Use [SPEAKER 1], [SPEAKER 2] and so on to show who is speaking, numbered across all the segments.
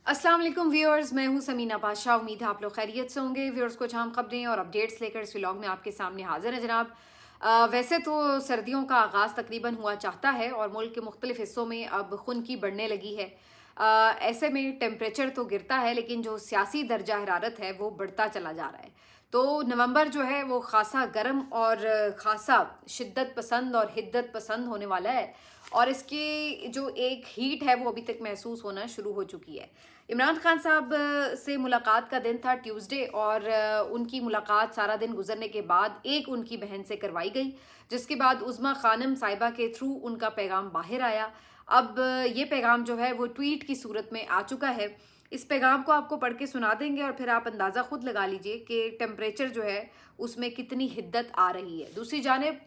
[SPEAKER 1] अस्सलाम वालेकुम व्यूअर्स, मैं हूं समीना पाशा। उम्मीद है आप लोग खैरियत से होंगे। व्यूअर्स, कुछ अहम खबरें और अपडेट्स लेकर इस व्लॉग में आपके सामने हाजिर है जनाब। वैसे तो सर्दियों का आगाज़ तकरीबन हुआ चाहता है और मुल्क के मुख्तलिफ हिस्सों में अब खुनकी बढ़ने लगी है। ऐसे में टेम्परेचर तो गिरता है लेकिन जो सियासी दर्जा हरारत है वो बढ़ता चला जा रहा है। तो नवंबर जो है वो खासा गर्म और खासा शिद्दत पसंद और हिद्दत पसंद होने वाला है। और इसकी जो एक हीट है वो अभी तक महसूस होना शुरू हो चुकी है। इमरान खान साहब से मुलाकात का दिन था ट्यूसडे, और उनकी मुलाकात सारा दिन गुजरने के बाद एक उनकी बहन से करवाई गई, जिसके बाद उज़्मा खानम साहिबा के थ्रू उनका पैगाम बाहर आया। अब ये पैगाम जो है वो ट्वीट की सूरत में आ चुका है। इस पैगाम को आपको पढ़ के सुना देंगे और फिर आप अंदाज़ा खुद लगा लीजिए कि टेम्परेचर जो है उसमें कितनी हिद्दत आ रही है। दूसरी जानिब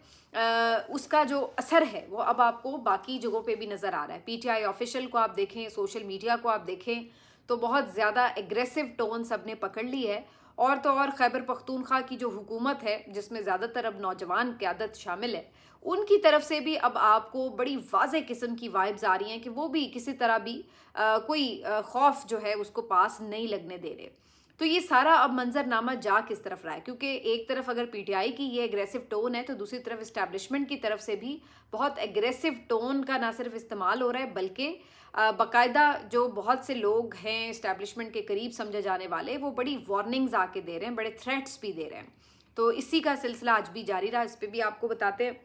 [SPEAKER 1] उसका जो असर है वो अब आपको बाकी जगहों पे भी नज़र आ रहा है। पीटीआई ऑफिशियल को आप देखें, सोशल मीडिया को आप देखें, तो बहुत ज़्यादा एग्रेसिव टोन सब ने पकड़ ली है। और तो और खैबर पख्तूनख्वा की जो हुकूमत है, जिसमें ज़्यादातर अब नौजवान क़यादत शामिल है, उनकी तरफ से भी अब आपको बड़ी वाज़ेह किस्म की वाइब्स आ रही हैं कि वो भी किसी तरह भी कोई खौफ जो है उसको पास नहीं लगने दे रहे। तो ये सारा अब मंजरनामा जा किस तरफ रहा है, क्योंकि एक तरफ अगर पीटीआई की ये एग्रेसिव टोन है तो दूसरी तरफ इस्टेब्लिशमेंट की तरफ से भी बहुत एग्रेसिव टोन का ना सिर्फ इस्तेमाल हो रहा है, बल्कि बाकायदा जो बहुत से लोग हैं इस्टेब्लिशमेंट के करीब समझे जाने वाले, वो बड़ी वार्निंग्स आके दे रहे हैं, बड़े थ्रेट्स भी दे रहे हैं। तो इसी का सिलसिला आज भी जारी रहा, इस पर भी आपको बताते हैं।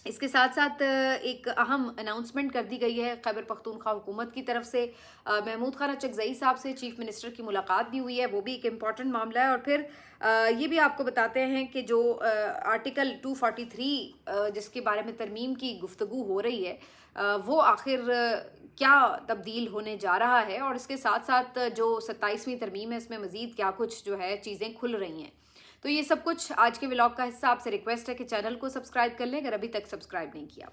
[SPEAKER 1] इसके साथ साथ एक अहम अनाउंसमेंट कर दी गई है खैबर पख्तूनख्वा हुकूमत की तरफ से। महमूद खान चकजई साहब से चीफ मिनिस्टर की मुलाकात भी हुई है, वो भी एक इम्पॉर्टेंट मामला है। और फिर ये भी आपको बताते हैं कि जो आर्टिकल 243 जिसके बारे में तरमीम की गुफ्तगू हो रही है, वो आखिर क्या तब्दील होने जा रहा है, और इसके साथ साथ जो 27वीं तरमीम है इसमें मज़ीद क्या कुछ जो है चीज़ें खुल रही हैं। तो ये सब कुछ आज के व्लॉग का हिस्सा। आपसे रिक्वेस्ट है कि चैनल को सब्सक्राइब कर लें अगर अभी तक सब्सक्राइब नहीं किया।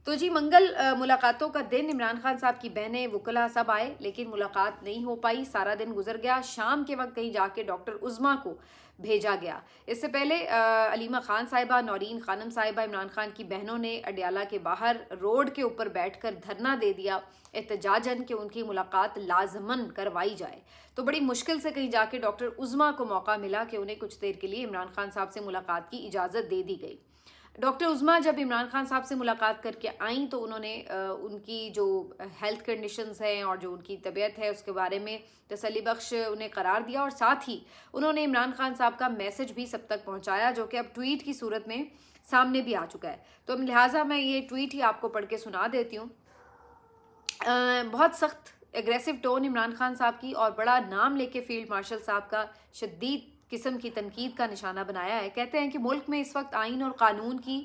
[SPEAKER 1] तो जी, मंगल मुलाकातों का दिन, इमरान खान साहब की बहनें, वुकला सब आए लेकिन मुलाकात नहीं हो पाई। सारा दिन गुजर गया। शाम के वक्त कहीं जाके डॉक्टर उज़्मा को भेजा गया। इससे पहले अलीमा खान साहिबा, नौरीन खानम साहिबा, इमरान खान की बहनों ने अडयाला के बाहर रोड के ऊपर बैठकर धरना दे दिया एहतजाजन कि उनकी मुलाकात लाजमन करवाई जाए। तो बड़ी मुश्किल से कहीं जाके डॉक्टर उज़्मा को मौका मिला कि उन्हें कुछ देर के लिए इमरान खान साहब से मुलाकात की इजाज़त दे दी गई। डॉक्टर उज़्मा जब इमरान खान साहब से मुलाकात करके आईं तो उन्होंने उनकी जो हेल्थ कंडीशंस हैं और जो उनकी तबीयत है उसके बारे में तसल्ली बख्श उन्हें करार दिया, और साथ ही उन्होंने इमरान खान साहब का मैसेज भी सब तक पहुंचाया, जो कि अब ट्वीट की सूरत में सामने भी आ चुका है। तो लिहाजा मैं ये ट्वीट ही आपको पढ़ के सुना देती हूँ। बहुत सख्त एग्रेसिव टोन इमरान खान साहब की, और बड़ा नाम लेके फील्ड मार्शल साहब का शदीद किस्म की तनकीद का निशाना बनाया है। कहते हैं कि मुल्क में इस वक्त आइन और कानून की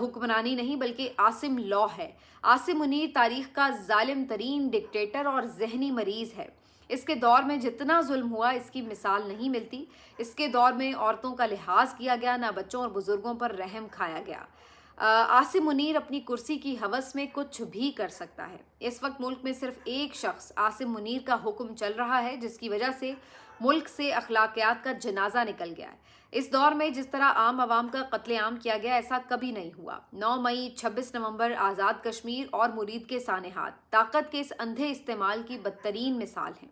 [SPEAKER 1] हुक्मरानी नहीं बल्कि आसिम लॉ है। आसिम मुनीर तारीख का जालिम तरीन डिक्टेटर और जहनी मरीज है। इसके दौर में जितना जुल्म हुआ इसकी मिसाल नहीं मिलती। इसके दौर में औरतों का लिहाज किया गया, ना बच्चों और बुजुर्गों पर रहम खाया गया। आसिम मुनीर अपनी कुर्सी की हवस में कुछ भी कर सकता है। इस वक्त मुल्क में सिर्फ एक शख्स आसिम मुनीर का हुक्म चल रहा है, जिसकी वजह से मुल्क से अखलाकियात का जनाजा निकल गया है। इस दौर में जिस तरह आम आवाम का कत्लेआम किया गया, ऐसा कभी नहीं हुआ। 9 मई, 26 नवंबर, आज़ाद कश्मीर और मुरीद के सानेहात ताकत के इस अंधे इस्तेमाल की बदतरीन मिसाल हैं।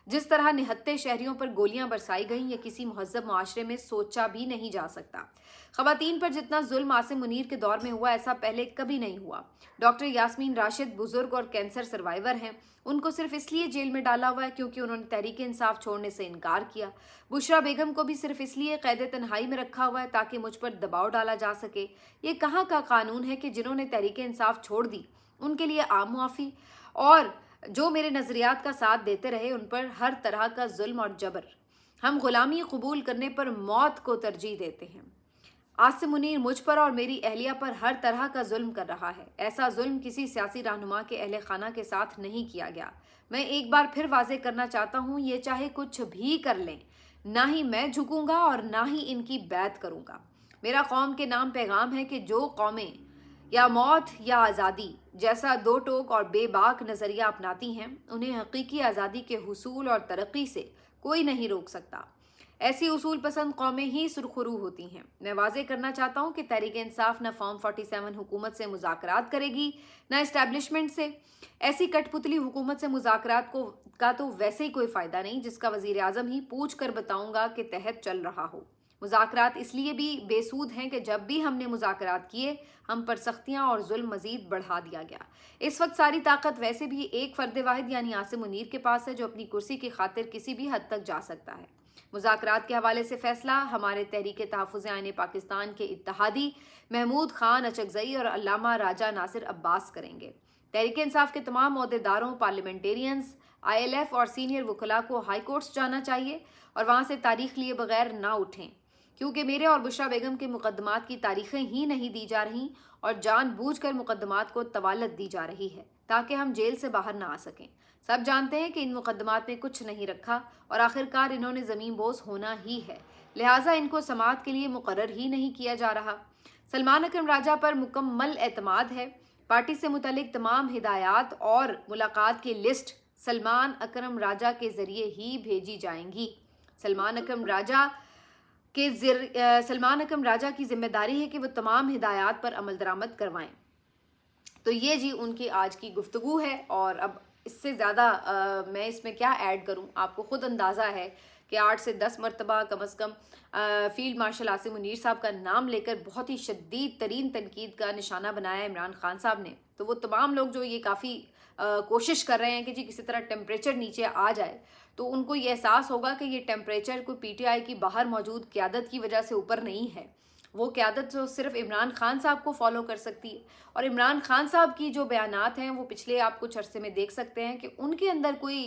[SPEAKER 1] जिस तरह निहत्ते शहरियों पर गोलियां बरसाई गईं, ये किसी महज़ब मुआशरे में सोचा भी नहीं जा सकता। ख़वातीन पर जितना जुल्म आसिम मुनीर के दौर में हुआ, ऐसा पहले कभी नहीं हुआ। डॉक्टर यास्मीन राशिद बुजुर्ग और कैंसर सर्वाइवर हैं। उनको सिर्फ इसलिए जेल में डाला हुआ है क्योंकि उन्होंने तहरीक इंसाफ छोड़ने से इनकार किया। बुशरा बेगम को भी सिर्फ इसलिए कैद तन्हाई में रखा हुआ है ताकि मुझ पर दबाव डाला जा सके। ये कहाँ का कानून है कि जिन्होंने तहरीक इंसाफ छोड़ दी उनके लिए आम मुआफ़ी, और जो मेरे नज़रियात का साथ देते रहे उन पर हर तरह का जुल्म और जबर। हम गुलामी कबूल करने पर मौत को तरजीह देते हैं। आसिम मुनीर मुझ पर और मेरी अहलिया पर हर तरह का जुल्म कर रहा है। ऐसा जुल्म किसी सियासी रहनुमा के अहले खाना के साथ नहीं किया गया। मैं एक बार फिर वाजे करना चाहता हूँ, ये चाहे कुछ भी कर लें, ना ही मैं झुकूंगा और ना ही इनकी बैत करूंगा। मेरा कौम के नाम पैगाम है कि जो कौमें या मौत या आज़ादी जैसा दो टोक और बेबाक नज़रिया अपनाती हैं, उन्हें हकीकी आज़ादी के हुसूल और तरक्की से कोई नहीं रोक सकता। ऐसी उसूल पसंद कौमें ही सुरखरू होती हैं। मैं वाजे करना चाहता हूं कि तहरीक इंसाफ न फॉर्म 47 हुकूमत से मुज़ाकरात करेगी न इस्टेब्लिशमेंट से। ऐसी कठपुतली हुकूमत से मुज़ाकरात का तो वैसे ही कोई फ़ायदा नहीं जिसका वज़ीर आज़म ही पूछ कर बताऊंगा के तहत चल रहा हो। मुज़ाकरात इसलिए भी बेसूद हैं कि जब भी हमने मुज़ाकरात किए हम पर सख्तियाँ और जुल्म मज़ीद बढ़ा दिया गया। इस वक्त सारी ताकत वैसे भी एक फ़र्द वाहिद यानी आसिम मुनीर के पास है जो अपनी कुर्सी की खातिर किसी भी हद तक जा सकता है। मुज़ाकरात के हवाले से फैसला हमारे तहरीक तहफ़्फ़ुज़ आइन पाकिस्तान के इत्तेहादी महमूद खान अचकज़ई और अल्लामा राजा नासिर अब्बास करेंगे। तहरीक इंसाफ के तमाम ओहदेदारों, पार्लियामेंटेरियंस, ILF और सीनियर वकला को हाई कोर्ट्स जाना चाहिए और वहाँ से तारीख लिए बगैर ना उठें, क्योंकि मेरे और बुशरा बेगम के मुकदमात की तारीखें ही नहीं दी जा रही और जानबूझकर मुकदमात को तवालत दी जा रही है ताकि हम जेल से बाहर ना आ सकें। सब जानते हैं कि इन मुकदमात में कुछ नहीं रखा और आखिरकार इन्होंने ज़मीन बोस होना ही है, लिहाजा इनको समाअत के लिए मुकर्रर ही नहीं किया जा रहा। सलमान अकरम राजा पर मुकम्मल एतमाद है। पार्टी से मुतल्लिक तमाम हिदायत और मुलाकात की लिस्ट सलमान अकरम राजा के ज़रिए ही भेजी जाएंगी। सलमान अकरम राजा की जिम्मेदारी है कि वो तमाम हिदायत पर अमल दरामद करवाएं। तो ये जी उनकी आज की गुफ्तगू है और अब इससे ज़्यादा मैं इसमें क्या ऐड करूं, आपको ख़ुद अंदाज़ा है कि 8 से 10 मरतबा कम अज़ कम फ़ील्ड मार्शल आसिम मुनीर साहब का नाम लेकर बहुत ही शदीद तरीन तनकीद का निशाना बनाया इमरान खान साहब ने। तो वो तमाम लोग जो ये काफ़ी कोशिश कर रहे हैं कि जी किसी तरह टेम्परेचर नीचे आ जाए, तो उनको ये एहसास होगा कि ये टेम्परेचर कोई PTI की बाहर मौजूद क़यादत की वजह से ऊपर नहीं है। वो क़यादत जो सिर्फ इमरान खान साहब को फॉलो कर सकती है और इमरान खान साहब की जो बयानात हैं वो पिछले आप कुछ अरसे में देख सकते हैं कि उनके अंदर कोई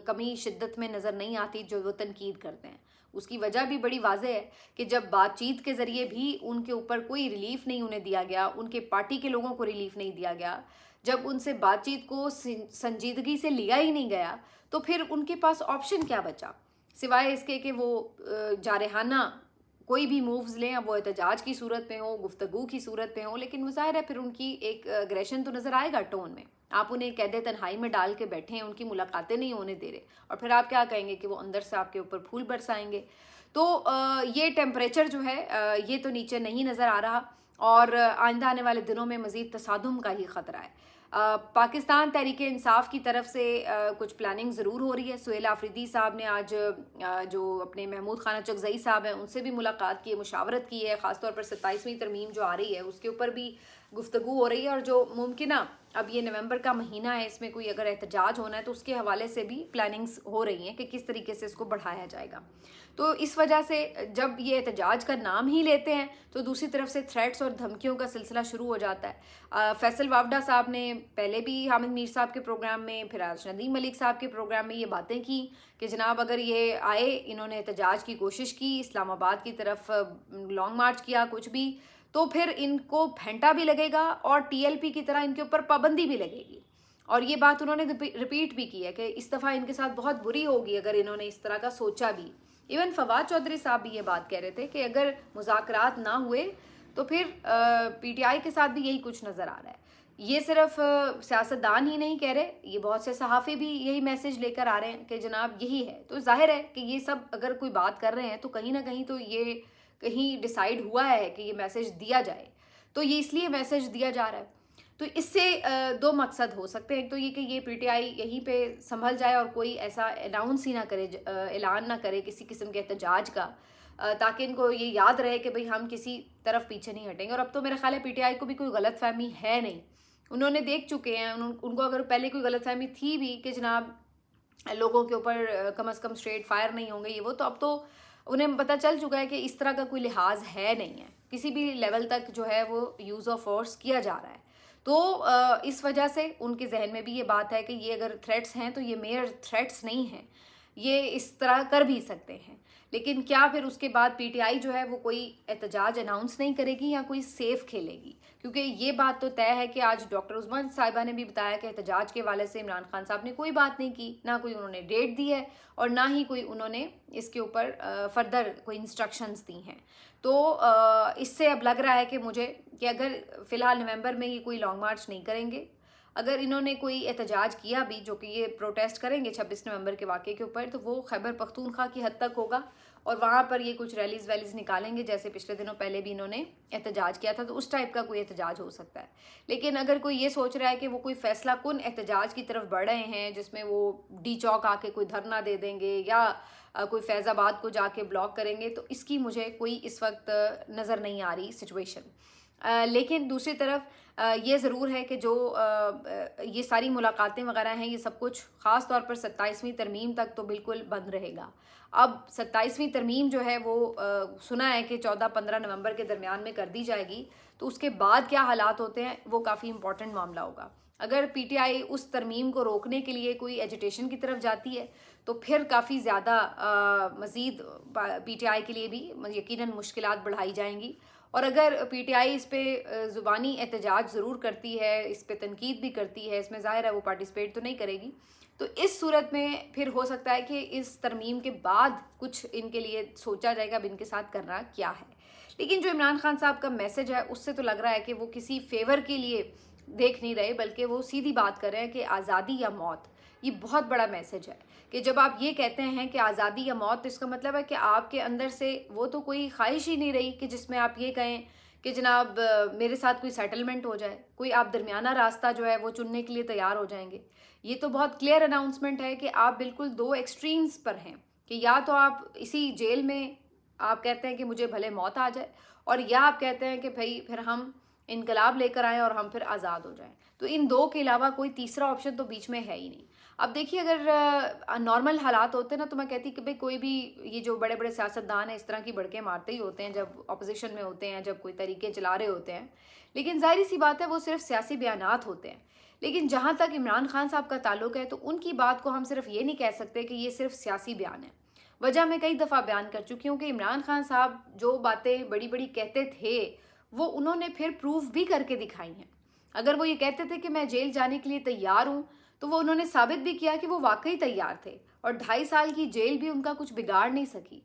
[SPEAKER 1] कमी शिद्दत में नज़र नहीं आती जो वो तनकीद करते हैं। उसकी वजह भी बड़ी वाज़ेह है कि जब बातचीत के ज़रिए भी उनके ऊपर कोई रिलीफ नहीं उन्हें दिया गया, उनके पार्टी के लोगों को रिलीफ नहीं दिया गया, जब उनसे बातचीत को संजीदगी से लिया ही नहीं गया, तो फिर उनके पास ऑप्शन क्या बचा सिवाय इसके कि वो जारहाना कोई भी मूव्स लें, अब वो एहतजाज की सूरत में हो, गुफ्तगू की सूरत में हो, लेकिन वो ज़ाहिर है फिर उनकी एक एग्रेशन तो नज़र आएगा टोन में। आप उन्हें कैद तन्हाई में डाल के बैठे हैं, उनकी मुलाकातें नहीं होने दे रहे और फिर आप क्या कहेंगे कि वो अंदर से आपके ऊपर फूल बरसाएंगे। तो ये टेम्परेचर जो है ये तो नीचे नहीं नज़र आ रहा और आइंदा आने वाले दिनों में मज़ीद तसादुम का ही ख़तरा है। पाकिस्तान तहरीक इंसाफ की तरफ से कुछ प्लानिंग ज़रूर हो रही है। सुहेल आफरीदी साहब ने आज जो अपने महमूद खान अचकज़ई साहब हैं उनसे भी मुलाकात की है, मुशावरत की है, ख़ासतौर पर 27वीं तरमीम जो आ रही है उसके ऊपर भी गुफ्तगू हो रही है और जो मुमकिन अब ये नवंबर का महीना है, इसमें कोई अगर एहतजाज होना है तो उसके हवाले से भी प्लानिंग्स हो रही हैं कि किस तरीके से इसको बढ़ाया जाएगा। तो इस वजह से जब ये एहतजाज का नाम ही लेते हैं तो दूसरी तरफ से थ्रेट्स और धमकियों का सिलसिला शुरू हो जाता है। फैसल वावडा साहब ने पहले भी हामिद मीर साहब के प्रोग्राम में, फिर आज नदीम मलिक साहब के प्रोग्राम में ये बातें की कि जनाब अगर ये आए, इन्होंने एहतजाज की कोशिश की, इस्लामाबाद की तरफ लॉन्ग मार्च किया कुछ भी, तो फिर इनको घंटा भी लगेगा और TLP की तरह इनके ऊपर पाबंदी भी लगेगी। और ये बात उन्होंने रिपीट भी की है कि इस दफ़ा इनके साथ बहुत बुरी होगी अगर इन्होंने इस तरह का सोचा भी। इवन फवाद चौधरी साहब भी ये बात कह रहे थे कि अगर मुज़ाकरात ना हुए तो फिर PTI के साथ भी यही कुछ नज़र आ रहा है। ये सिर्फ सियासतदान ही नहीं कह रहे, ये बहुत से सहाफ़ी भी यही मैसेज लेकर आ रहे हैं कि जनाब यही है। तो जाहिर है कि ये सब अगर कोई बात कर रहे हैं तो कहीं ना कहीं तो ये कहीं डिसाइड हुआ है कि ये मैसेज दिया जाए, तो ये इसलिए मैसेज दिया जा रहा है। तो इससे दो मकसद हो सकते हैं। एक तो ये कि ये PTI यहीं पे संभल जाए और कोई ऐसा अनाउंस ही ना करे, ऐलान ना करे किसी किस्म के एहतजाज का, ताकि इनको ये याद रहे कि भाई हम किसी तरफ पीछे नहीं हटेंगे। और अब तो मेरा ख्याल है PTI को भी कोई गलतफहमी है नहीं, उन्होंने देख चुके हैं। उनको अगर पहले कोई गलतफहमी थी भी कि जनाब लोगों के ऊपर कम अज़ कम स्ट्रेट फायर नहीं होंगे ये वो, तो अब तो उन्हें पता चल चुका है कि इस तरह का कोई लिहाज है नहीं है, किसी भी लेवल तक जो है वो यूज़ ऑफ फोर्स किया जा रहा है। तो इस वजह से उनके जहन में भी ये बात है कि ये अगर थ्रेट्स हैं तो ये मेयर थ्रेट्स नहीं हैं, ये इस तरह कर भी सकते हैं। लेकिन क्या फिर उसके बाद PTI जो है वो कोई एहतजाज अनाउंस नहीं करेगी या कोई सेफ खेलेगी? क्योंकि ये बात तो तय है कि आज डॉक्टर उस्मान साहिबा ने भी बताया कि एहतजाज के हवाले से इमरान खान साहब ने कोई बात नहीं की, ना कोई उन्होंने डेट दी है और ना ही कोई उन्होंने इसके ऊपर फर्दर कोई इंस्ट्रक्शंस दी हैं। तो इससे अब लग रहा है कि मुझे कि अगर फ़िलहाल नवंबर में ये कोई लॉन्ग मार्च नहीं करेंगे, अगर इन्होंने कोई एहतजाज किया भी, जो कि ये प्रोटेस्ट करेंगे 26 नवंबर के वाक़े के ऊपर, तो वो खैबर पख्तूनख्वा की हद तक होगा और वहाँ पर ये कुछ रैलीज़ वैलीज़ निकालेंगे, जैसे पिछले दिनों पहले भी इन्होंने एहतजाज किया था, तो उस टाइप का कोई एहतजाज हो सकता है। लेकिन अगर कोई ये सोच रहा है कि वो कोई फैसला कुन एहतजाज की तरफ बढ़ रहे हैं, जिसमें वो डी चौक आके कोई धरना दे देंगे या कोई फैज़ाबाद को जाके ब्लॉक करेंगे, तो इसकी मुझे कोई इस वक्त नज़र नहीं आ रही सिचुएशन। लेकिन दूसरी तरफ ये ज़रूर है कि जो ये सारी मुलाकातें वगैरह हैं, ये सब कुछ ख़ास तौर पर 27वीं तरमीम तक तो बिल्कुल बंद रहेगा। अब 27वीं तरमीम जो है वो सुना है कि 14-15 नवंबर के दरमियान में कर दी जाएगी, तो उसके बाद क्या हालात होते हैं वो काफ़ी इंपॉर्टेंट मामला होगा। अगर पीटीआई उस तरमीम को रोकने के लिए कोई एजिटेशन की तरफ जाती है, तो फिर काफ़ी ज़्यादा मज़ीद पीटीआई के लिए भी यकीनन मुश्किलात बढ़ाई जाएंगी। और अगर पीटीआई इस पे ज़ुबानी एहतजाज ज़रूर करती है, इस पे तनकीद भी करती है, इसमें ज़ाहिर है वो पार्टिसिपेट तो नहीं करेगी, तो इस सूरत में फिर हो सकता है कि इस तरमीम के बाद कुछ इनके लिए सोचा जाएगा अब इनके साथ करना क्या है। लेकिन जो इमरान खान साहब का मैसेज है, उससे तो लग रहा है कि वो किसी फेवर के लिए देख नहीं रहे, बल्कि वो सीधी बात कर रहे हैं कि आज़ादी या मौत। ये बहुत बड़ा मैसेज है कि जब आप ये कहते हैं कि आज़ादी या मौत, तो इसका मतलब है कि आपके अंदर से वो तो कोई ख्वाहिश ही नहीं रही कि जिसमें आप ये कहें कि जनाब मेरे साथ कोई सेटलमेंट हो जाए, कोई आप दरमियाना रास्ता जो है वो चुनने के लिए तैयार हो जाएंगे। ये तो बहुत क्लियर अनाउंसमेंट है कि आप बिल्कुल दो एक्सट्रीम्स पर हैं कि या तो आप इसी जेल में आप कहते हैं कि मुझे भले मौत आ जाए, और या आप कहते हैं कि भाई फिर हम इनकलाब लेकर आएँ और हम फिर आज़ाद हो जाएं। तो इन दो के अलावा कोई तीसरा ऑप्शन तो बीच में है ही नहीं। अब देखिए, अगर नॉर्मल हालात होते ना, तो मैं कहती कि भाई कोई भी ये जो बड़े बड़े सियासतदान हैं इस तरह की बड़के मारते ही होते हैं जब अपोजिशन में होते हैं, जब कोई तरीके चला रहे होते हैं। लेकिन जाहिर सी बात है वो सिर्फ सियासी बयानात होते हैं। लेकिन जहाँ तक इमरान खान साहब का ताल्लुक है, तो उनकी बात को हम सिर्फ ये नहीं कह सकते कि ये सिर्फ सियासी बयान है। वजह मैं कई दफ़ा बयान कर चुकी हूँ कि इमरान खान साहब जो बातें बड़ी बड़ी कहते थे, वो उन्होंने फिर प्रूफ भी करके दिखाई हैं। अगर वो ये कहते थे कि मैं जेल जाने के लिए तैयार हूँ, तो वो उन्होंने साबित भी किया कि वो वाकई तैयार थे, और 2.5 साल की जेल भी उनका कुछ बिगाड़ नहीं सकी।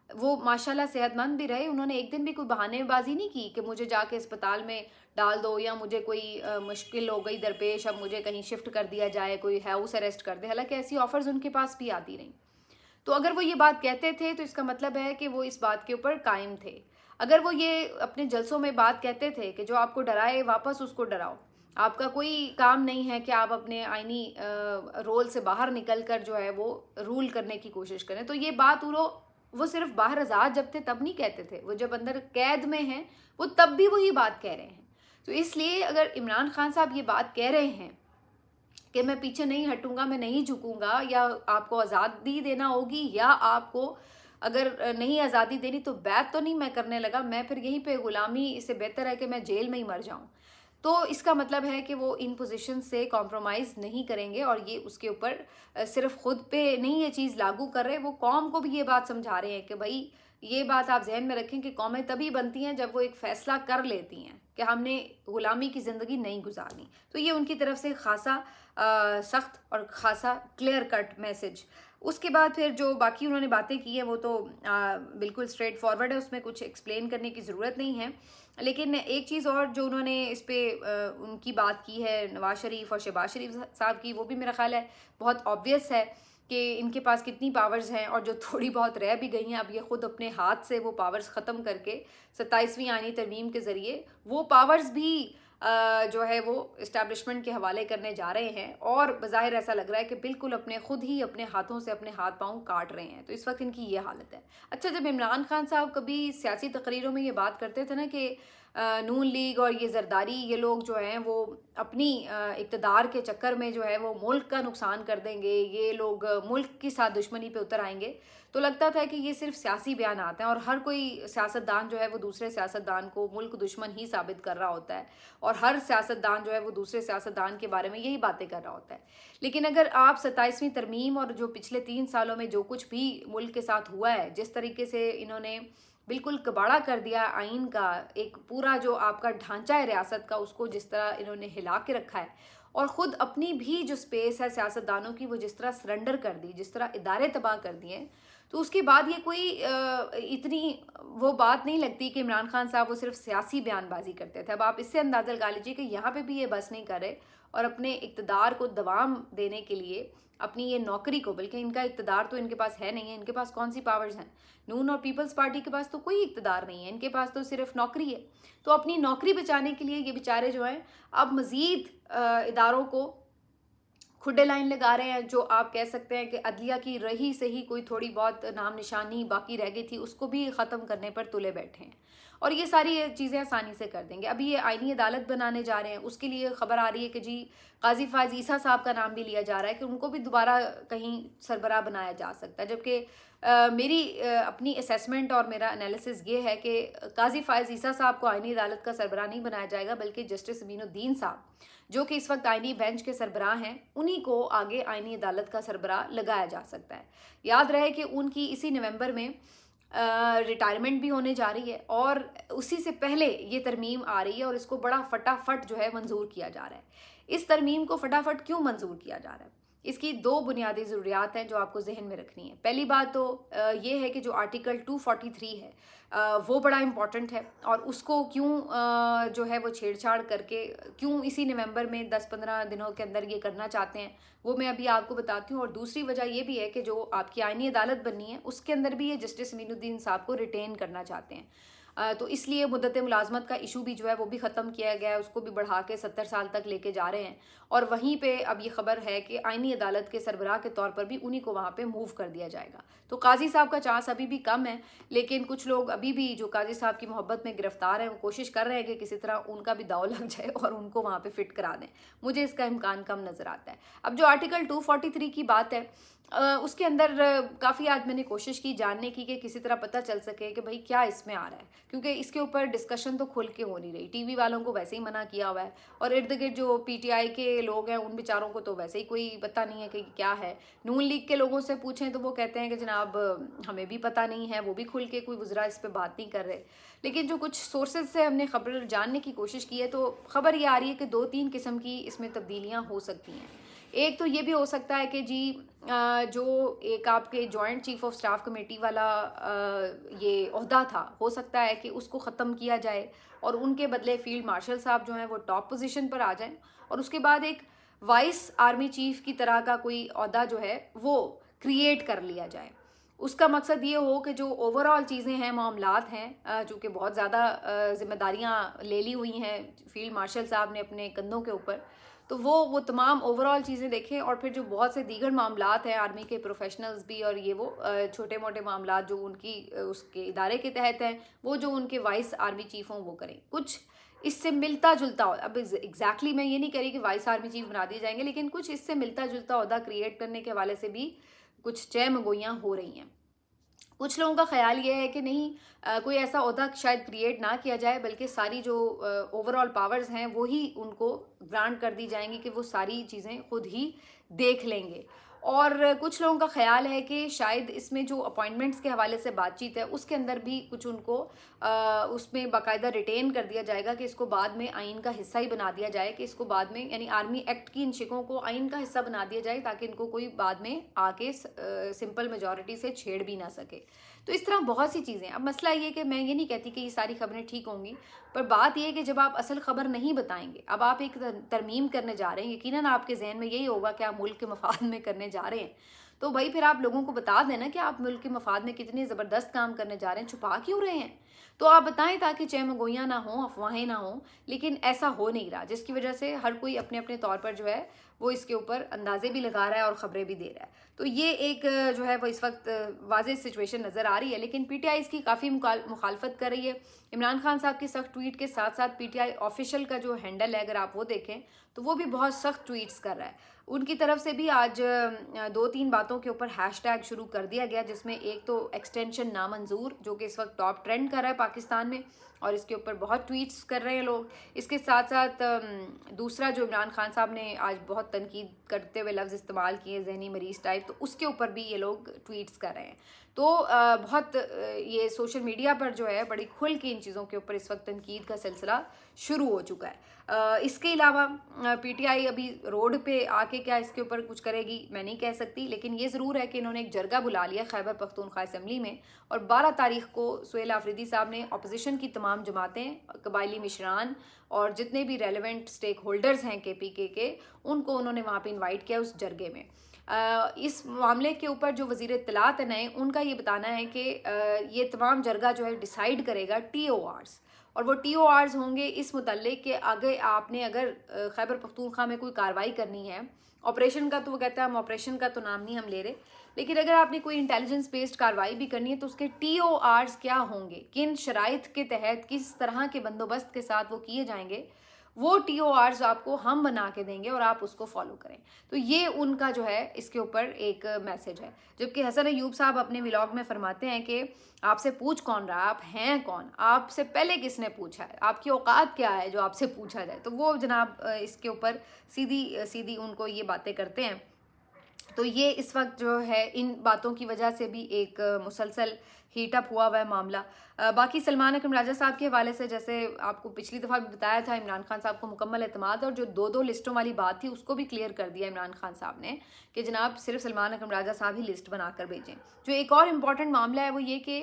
[SPEAKER 1] वो माशाल्लाह सेहतमंद भी रहे, उन्होंने एक दिन भी कोई बहानेबाजी नहीं की कि मुझे जाके अस्पताल में डाल दो, या मुझे कोई मुश्किल हो गई दरपेश, अब मुझे कहीं शिफ्ट कर दिया जाए, कोई हाउस अरेस्ट कर दे। हालांकि ऐसी ऑफर्स उनके पास भी आती रहीं। तो अगर वो ये बात कहते थे, तो इसका मतलब है कि वो इस बात के ऊपर कायम थे। अगर वो ये अपने जलसों में बात कहते थे कि जो आपको डराए वापस उसको डराओ, आपका कोई काम नहीं है कि आप अपने आईनी रोल से बाहर निकल कर जो है वो रूल करने की कोशिश करें, तो ये बात वो सिर्फ बाहर आज़ाद जब थे तब नहीं कहते थे, वो जब अंदर कैद में हैं वो तब भी वो ये बात कह रहे हैं। तो इसलिए अगर इमरान खान साहब ये बात कह रहे हैं कि मैं पीछे नहीं हटूंगा, मैं नहीं झुकूंगा, या आपको आज़ादी देना होगी, या आपको अगर नहीं आज़ादी देनी तो बैत तो नहीं मैं करने लगा, मैं फिर यहीं पे गुलामी, इससे बेहतर है कि मैं जेल में ही मर जाऊं, तो इसका मतलब है कि वो इन पोजीशन से कॉम्प्रोमाइज़ नहीं करेंगे। और ये उसके ऊपर सिर्फ खुद पे नहीं ये चीज़ लागू कर रहे, वो कौम को भी ये बात समझा रहे हैं कि भाई ये बात आप जहन में रखें कि कौमें तभी बनती हैं जब वो एक फ़ैसला कर लेती हैं कि हमने ग़ुलामी की ज़िंदगी नहीं गुजारनी। तो ये उनकी तरफ से खासा सख्त और खासा क्लियर कट मैसेज। उसके बाद फिर जो बाकी उन्होंने बातें की हैं वो तो बिल्कुल स्ट्रेट फॉरवर्ड है, उसमें कुछ एक्सप्लेन करने की ज़रूरत नहीं है। लेकिन एक चीज़ और जो उन्होंने इस पे उनकी बात की है नवाज शरीफ और शहबाज शरीफ साहब की, वो भी मेरा ख्याल है बहुत ऑब्वियस है कि इनके पास कितनी पावर्स हैं, और जो थोड़ी बहुत रह भी गई हैं अब ये ख़ुद अपने हाथ से वो पावर्स ख़त्म करके 27वीं आईनी तरमीम के ज़रिए वो पावर्स भी जो है वो इस्टेब्लिशमेंट के हवाले करने जा रहे हैं। और बज़ाहिर ऐसा लग रहा है कि बिल्कुल अपने खुद ही अपने हाथों से अपने हाथ पाँव काट रहे हैं। तो इस वक्त इनकी ये हालत है। अच्छा, जब इमरान खान साहब कभी सियासी तकरीरों में ये बात करते थे ना कि नून लीग और ये जरदारी ये लोग जो हैं वो अपनी इक़्तिदार के चक्कर में जो है वो मुल्क का नुकसान कर देंगे, ये लोग मुल्क के साथ दुश्मनी पे उतर आएंगे, तो लगता था कि ये सिर्फ सियासी बयान आते हैं और हर कोई सियासतदान जो है वो दूसरे सियासतदान को मुल्क दुश्मन ही साबित कर रहा होता है, और हर सियासतदान जो है वो दूसरे सियासतदान के बारे में यही बातें कर रहा होता है। लेकिन अगर आप 27वीं तरमीम और जो पिछले 3 सालों में जो कुछ भी मुल्क के साथ हुआ है, जिस तरीके से इन्होंने बिल्कुल कबाड़ा कर दिया आइन का, एक पूरा जो आपका ढांचा है रियासत का उसको जिस तरह इन्होंने हिला के रखा है, और ख़ुद अपनी भी जो स्पेस है सियासतदानों की वो जिस तरह सरेंडर कर दी, जिस तरह इदारे तबाह कर दिए, तो उसके बाद ये कोई इतनी वो बात नहीं लगती कि इमरान खान साहब वो सिर्फ सियासी बयानबाजी करते थे। अब आप इससे अंदाज़ा लगा लीजिए कि यहाँ पे भी ये बस नहीं कर रहे, और अपने इक़्तिदार को दवाम देने के लिए अपनी ये नौकरी को, बल्कि इनका इक़्तिदार तो इनके पास है नहीं है, इनके पास कौन सी पावर्स हैं? नून और पीपल्स पार्टी के पास तो कोई इक़्तिदार नहीं है, इनके पास तो सिर्फ नौकरी है। तो अपनी नौकरी बचाने के लिए ये बेचारे जो हैं अब मज़ीद इदारों को खुड्डे लाइन लगा रहे हैं। जो आप कह सकते हैं कि अदलिया की रही से ही कोई थोड़ी बहुत नाम निशानी बाकी रह गई थी, उसको भी ख़त्म करने पर तुले बैठे हैं और ये सारी चीज़ें आसानी से कर देंगे। अभी ये आईनी अदालत बनाने जा रहे हैं, उसके लिए ख़बर आ रही है कि जी काजी फ़ायज़ ईसा साहब का नाम भी लिया जा रहा है कि उनको भी दोबारा कहीं सरबराह बनाया जा सकता है। जबकि मेरी अपनी असेसमेंट और मेरा एनालिसिस ये है कि काजी फ़ायज़ ईसा साहब को आईनी अदालत का सरबराह नहीं बनाया जाएगा, बल्कि जस्टिस अमीनुद्दीन साहब जो कि इस वक्त आईनी बेंच के सरबराह हैं, उन्हीं को आगे आईनी अदालत का सरबराह लगाया जा सकता है। याद रहे कि उनकी इसी नवंबर में रिटायरमेंट भी होने जा रही है और उसी से पहले ये तरमीम आ रही है और इसको बड़ा फटाफट जो है मंजूर किया जा रहा है। इस तरमीम को फटाफट क्यों मंजूर किया जा रहा है? इसकी दो बुनियादी ज़रूरियात हैं जो आपको जहन में रखनी है। पहली बात तो ये है कि जो आर्टिकल 243 है वो बड़ा इम्पॉर्टेंट है और उसको क्यों जो है वो छेड़छाड़ करके क्यों इसी नवंबर में 10-15 दिनों के अंदर ये करना चाहते हैं, वो मैं अभी आपको बताती हूँ। और दूसरी वजह ये भी है कि जो आपकी आईनी अदालत बननी है उसके अंदर भी ये जस्टिस अमीनुद्दीन साहब को रिटेन करना चाहते हैं। तो इसलिए मुद्दत मुलाजमत का इशू भी जो है वो भी ख़त्म किया गया है, उसको भी बढ़ा के 70 साल तक लेके जा रहे हैं। और वहीं पे अब ये खबर है कि आईनी अदालत के सरबराह के तौर पर भी उन्हीं को वहाँ पे मूव कर दिया जाएगा। तो काजी साहब का चांस अभी भी कम है, लेकिन कुछ लोग अभी भी जो काजी साहब की मोहब्बत में गिरफ्तार हैं वो कोशिश कर रहे हैं कि किसी तरह उनका भी दाव लग जाए और उनको वहाँ पे फिट करा दें। मुझे इसका इम्कान कम नज़र आता है। अब जो आर्टिकल 243 की बात है उसके अंदर काफ़ी आज मैंने कोशिश की जानने की कि किसी तरह पता चल सके कि भाई क्या इसमें आ रहा है, क्योंकि इसके ऊपर डिस्कशन तो खुल के हो नहीं रही। टीवी वालों को वैसे ही मना किया हुआ है और इर्द गिर्द जो पीटीआई के लोग हैं उन बेचारों को तो वैसे ही कोई पता नहीं है कि क्या है। नून लीग के लोगों से पूछें तो वो कहते हैं कि जनाब हमें भी पता नहीं है, वो भी खुल के कोई वज़रा इस पर बात नहीं कर रहे। लेकिन जो कुछ सोर्सेज से हमने खबर जानने की कोशिश की है तो खबर ये आ रही है कि 2-3 किस्म की इसमें तब्दीलियाँ हो सकती हैं। एक तो ये भी हो सकता है कि जी जो एक आपके joint chief of staff committee वाला ये ओहदा था, हो सकता है कि उसको ख़त्म किया जाए और उनके बदले फील्ड मार्शल साहब जो हैं वो टॉप पोजीशन पर आ जाएं और उसके बाद एक वाइस आर्मी चीफ की तरह का कोई ओहदा जो है वो क्रिएट कर लिया जाए। उसका मकसद ये हो कि जो ओवरऑल चीज़ें हैं, मामलात हैं, चूँकि बहुत ज़्यादा जिम्मेदारियाँ ले ली हुई हैं फील्ड मार्शल साहब ने अपने कंधों के ऊपर, तो वो तमाम ओवरऑल चीज़ें देखें और फिर जो बहुत से दीगर मामलात हैं आर्मी के प्रोफेशनल्स भी और ये वो छोटे मोटे मामलात जो उनकी उसके इदारे के तहत हैं, वो जो उनके वाइस आर्मी चीफ हों वो करें। कुछ इससे मिलता जुलता हो, अब एग्जैक्टली मैं ये नहीं कह रही कि वाइस आर्मी चीफ बना दिए जाएंगे, लेकिन कुछ इससे मिलता जुलता ओहदा क्रिएट करने के हवाले से भी कुछ चहमगोइयाँ हो रही हैं। कुछ लोगों का ख्याल ये है कि नहीं कोई ऐसा ओहदा शायद क्रिएट ना किया जाए, बल्कि सारी जो ओवरऑल पावर्स हैं वो ही उनको ग्रांट कर दी जाएंगी कि वो सारी चीज़ें खुद ही देख लेंगे। और कुछ लोगों का ख्याल है कि शायद इसमें जो अपॉइंटमेंट्स के हवाले से बातचीत है उसके अंदर भी कुछ उनको उसमें बाकायदा रिटेन कर दिया जाएगा कि इसको बाद में आइन का हिस्सा ही बना दिया जाए, कि इसको बाद में यानी आर्मी एक्ट की इन शिकों को आइन का हिस्सा बना दिया जाए ताकि इनको कोई बाद में आके सिंपल मेजॉरिटी से छेड़ भी ना सके। तो इस तरह बहुत सी चीज़ें। अब मसला ये कि मैं ये नहीं कहती कि ये सारी खबरें ठीक होंगी, पर बात यह है कि जब आप असल खबर नहीं बताएंगे, अब आप एक तरमीम करने जा रहे हैं, यकीनन आपके जहन में यही होगा कि आप मुल्क के मफाद में करने जा रहे हैं, तो भाई फिर आप लोगों को बता देना कि आप मुल्क के मफाद में कितने ज़बरदस्त काम करने जा रहे हैं। छुपा क्यों रहे हैं? तो आप बताएं ताकि चहमगोइयाँ ना हों, अफवाहें ना हों। लेकिन ऐसा हो नहीं रहा, जिसकी वजह से हर कोई अपने अपने तौर पर जो है वो इसके ऊपर अंदाजे भी लगा रहा है और ख़बरें भी दे रहा है। तो ये एक जो है वो इस वक्त वाज़ेह सिचुएशन नज़र आ रही है। लेकिन पीटीआई इसकी काफ़ी मुखालफत कर रही है। इमरान खान साहब की सख्त ट्वीट के साथ साथ पीटीआई ऑफिशियल का जो हैंडल है अगर आप वो देखें तो वो भी बहुत सख्त ट्वीट्स कर रहा है। उनकी तरफ से भी आज 2-3 बातों के ऊपर हैशटैग शुरू कर दिया गया, जिसमें एक तो एक्सटेंशन नामंजूर जो कि इस वक्त टॉप ट्रेंड कर रहा है पाकिस्तान में और इसके ऊपर बहुत ट्वीट्स कर रहे हैं लोग। इसके साथ साथ दूसरा जो इमरान खान साहब ने आज बहुत तनकीद करते हुए लफ्ज़ इस्तेमाल किए जहनी मरीज़ टाइप, तो उसके ऊपर भी ये लोग ट्वीट्स कर रहे हैं। तो बहुत ये सोशल मीडिया पर जो है बड़ी खुल के इन चीज़ों के ऊपर इस वक्त तनकीद का सिलसिला शुरू हो चुका है। इसके अलावा पीटीआई अभी रोड पे आके क्या इसके ऊपर कुछ करेगी मैं नहीं कह सकती, लेकिन ये ज़रूर है कि इन्होंने एक जरगा बुला लिया खैबर पख्तूनख्वा असम्बली में और 12 तारीख को सुहेल आफरीदी साहब ने अपोजिशन की तमाम तमाम जमातें, कबायली मिशरान और जितने भी रेलेवेंट स्टेक होल्डर्स हैं KPK के, उनको उन्होंने वहाँ पे इनवाइट किया उस जरगे में। इस मामले के ऊपर जो वज़ीर इत्तलात हैं नए, उनका ये बताना है कि ये तमाम जरगा जो है डिसाइड करेगा TORs, और वो TORs होंगे इस मुतल्लिक कि आगे आपने अगर खैबर पख्तूनख्वा में कोई कार्रवाई करनी है, ऑपरेशन का तो वो कहता है हम ऑपरेशन का तो नाम नहीं हम ले रहे, लेकिन अगर आपने कोई इंटेलिजेंस बेस्ड कार्रवाई भी करनी है तो उसके TORs क्या होंगे, किन शराइत के तहत किस तरह के बंदोबस्त के साथ वो किए जाएंगे, वो TORs आपको हम बना के देंगे और आप उसको फॉलो करें। तो ये उनका जो है इसके ऊपर एक मैसेज है। जबकि हसन अयूब साहब अपने व्लॉग में फरमाते हैं कि आपसे पूछ कौन रहा, आप हैं कौन, आपसे पहले किसने पूछा है, आपकी औकात क्या है जो आपसे पूछा जाए। तो वो जनाब इसके ऊपर सीधी सीधी उनको ये बातें करते हैं। तो ये इस वक्त जो है इन बातों की वजह से भी एक मुसलसल हीट अप हुआ है मामला। बाकी सलमान अकरम राजा साहब के हवाले से जैसे आपको पिछली दफ़ा भी बताया था, इमरान खान साहब को मुकम्मल एतमाद, और जो दो लिस्टों वाली बात थी उसको भी क्लियर कर दिया इमरान खान साहब ने कि जनाब सिर्फ सलमान अकरम राजा साहब ही लिस्ट बनाकर भेजें। जो एक और इम्पॉर्टेंट मामला है वो ये कि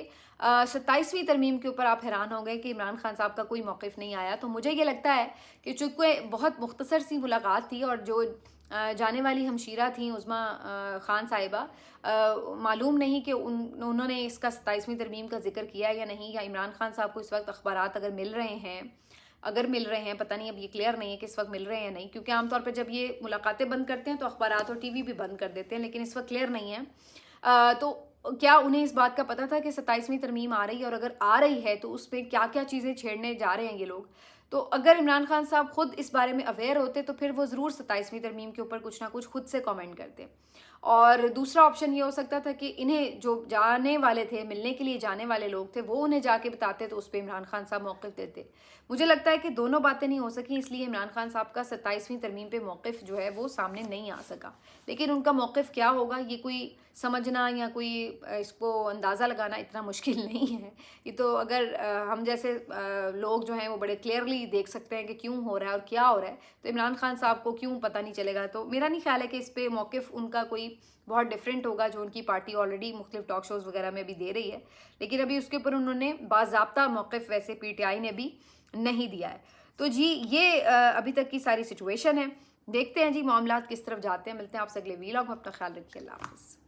[SPEAKER 1] 27वीं तरमीम के ऊपर आप हैरान हो गए कि इमरान खान साहब का कोई मौक़िफ़ नहीं आया। तो मुझे ये लगता है कि चूँकि बहुत मुख्तसर सी मुलाकात थी और जो जाने वाली हमशीरा थी उज़्मा ख़ान साहिबा, मालूम नहीं कि उन्होंने इसका 27वीं तरमीम का जिक्र किया या नहीं, या इमरान खान साहब को इस वक्त अखबारात अगर मिल रहे हैं, पता नहीं, अब ये क्लियर नहीं है कि इस वक्त मिल रहे हैं या नहीं, क्योंकि आमतौर पर जब ये मुलाकातें बंद करते हैं तो अखबारात और TV भी बंद कर देते हैं, लेकिन इस वक्त क्लियर नहीं है। तो क्या उन्हें इस बात का पता था कि 27वीं तरमीम आ रही है, और अगर आ रही है तो उसमें क्या क्या चीज़ें छेड़ने जा रहे हैं ये लोग। तो अगर इमरान खान साहब खुद इस बारे में अवेयर होते तो फिर वो ज़रूर 27वीं तरमीम के ऊपर कुछ ना कुछ खुद से कमेंट करते। और दूसरा ऑप्शन ये हो सकता था कि इन्हें जो जाने वाले थे, मिलने के लिए जाने वाले लोग थे, वो उन्हें जाके बताते तो उस पर इमरान खान साहब मौक़िफ़ देते। मुझे लगता है कि दोनों बातें नहीं हो सकी, इसलिए इमरान खान साहब का 27वीं तरमीम पे मौक़िफ़ जो है वो सामने नहीं आ सका। लेकिन उनका मौक़िफ़ क्या होगा ये कोई समझना या कोई इसको अंदाज़ा लगाना इतना मुश्किल नहीं है। ये तो अगर हम जैसे लोग जो हैं वो बड़े क्लियरली देख सकते हैं कि क्यों हो रहा है और क्या हो रहा है, तो इमरान खान साहब को क्यों पता नहीं चलेगा। तो मेरा नहीं ख्याल है कि इस पे मौक़िफ़ उनका कोई बहुत डिफरेंट होगा, जो उनकी पार्टी ऑलरेडी मुख्तलिफ टॉक शोज़ वगैरह में भी दे रही है, लेकिन अभी उसके ऊपर उन्होंने बाज़ाब्ता मौक़िफ़ वैसे PTI ने भी नहीं दिया है। तो जी ये अभी तक की सारी सिचुएशन है। देखते हैं जी मामलात किस तरफ जाते हैं। मिलते हैं आपसे अगले व्लॉग में। अपना ख्याल रखिए। अल्लाह हाफ़िज़।